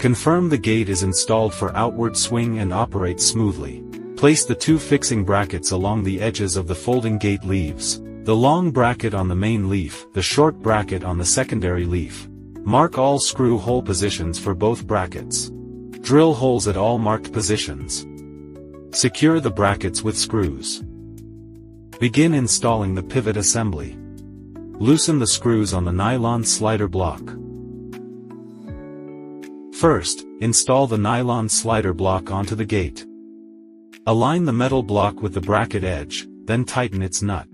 Confirm the gate is installed for outward swing and operates smoothly. Place the two fixing brackets along the edges of the folding gate leaves, the long bracket on the main leaf, the short bracket on the secondary leaf. Mark all screw hole positions for both brackets. Drill holes at all marked positions. Secure the brackets with screws. Begin installing the pivot assembly. Loosen the screws on the nylon slider block. First, install the nylon slider block onto the gate. Align the metal block with the bracket edge, then tighten its nut.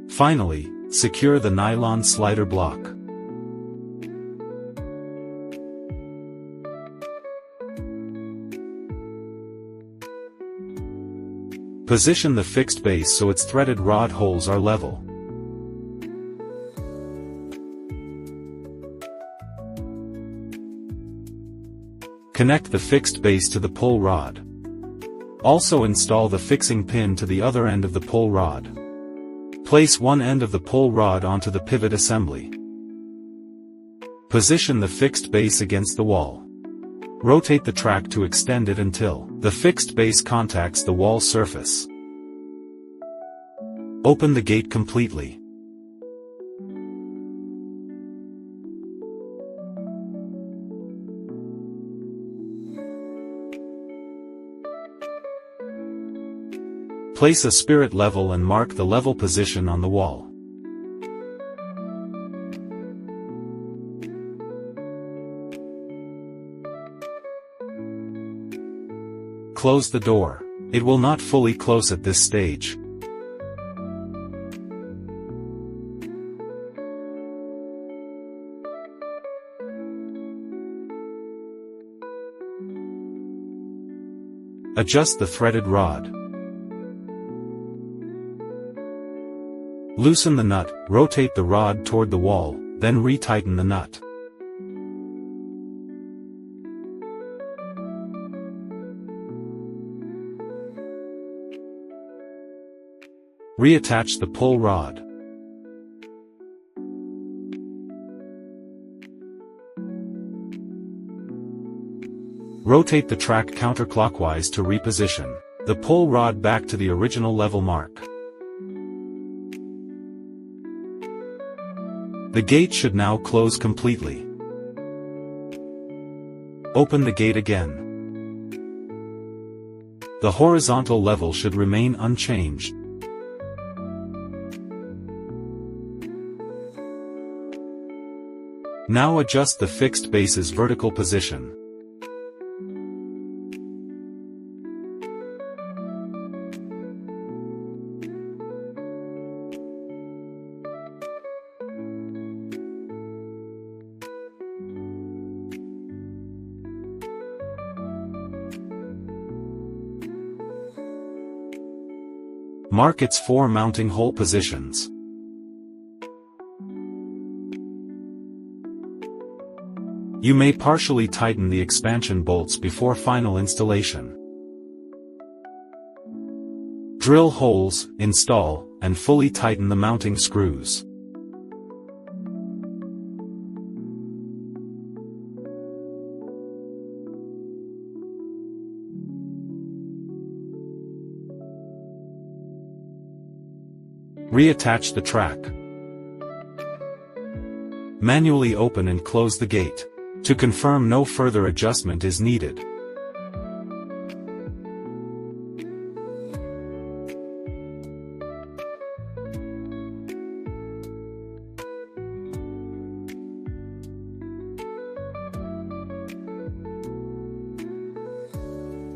Finally, secure the nylon slider block. Position the fixed base so its threaded rod holes are level. Connect the fixed base to the pull rod. Also install the fixing pin to the other end of the pull rod. Place one end of the pull rod onto the pivot assembly. Position the fixed base against the wall. Rotate the track to extend it until the fixed base contacts the wall surface. Open the gate completely. Place a spirit level and mark the level position on the wall. Close the door. It will not fully close at this stage. Adjust the threaded rod. Loosen the nut, rotate the rod toward the wall, then retighten the nut. Reattach the pull rod. Rotate the track counterclockwise to reposition the pull rod back to the original level mark. The gate should now close completely. Open the gate again. The horizontal level should remain unchanged. Now adjust the fixed base's vertical position. Mark its 4 mounting hole positions. You may partially tighten the expansion bolts before final installation. Drill holes, install, and fully tighten the mounting screws. Reattach the track. Manually open and close the gate. To confirm no further adjustment is needed.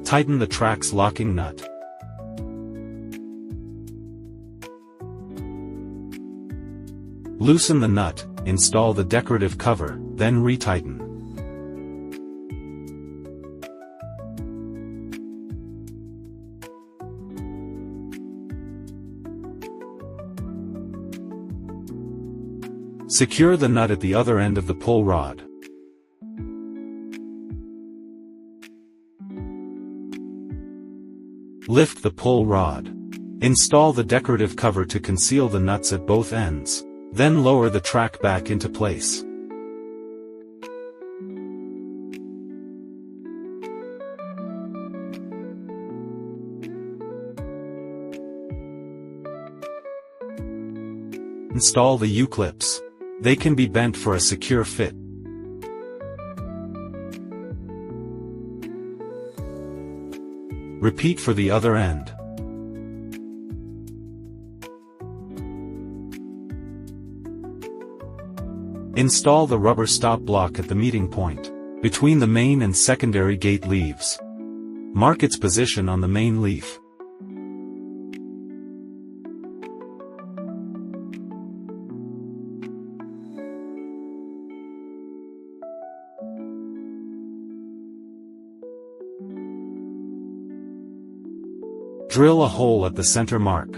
Tighten the track's locking nut. Loosen the nut, install the decorative cover, then retighten. Secure the nut at the other end of the pull rod. Lift the pull rod. Install the decorative cover to conceal the nuts at both ends, then lower the track back into place. Install the U-clips. They can be bent for a secure fit. Repeat for the other end. Install the rubber stop block at the meeting point, between the main and secondary gate leaves. Mark its position on the main leaf. Drill a hole at the center mark.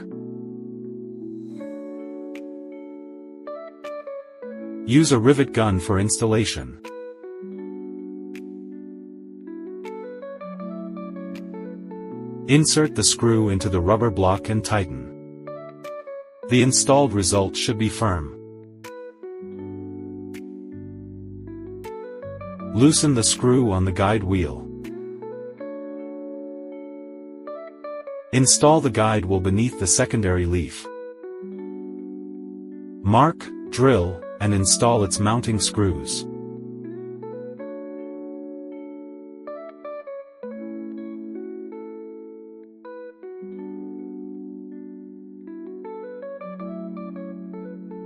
Use a rivet gun for installation. Insert the screw into the rubber block and tighten. The installed result should be firm. Loosen the screw on the guide wheel. Install the guide wheel beneath the secondary leaf. Mark, drill, and install its mounting screws.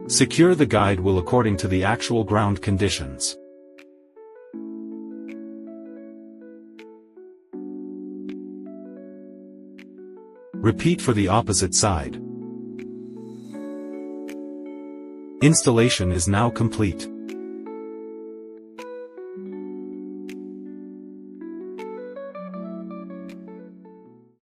Secure the guide wheel according to the actual ground conditions. Repeat for the opposite side. Installation is now complete.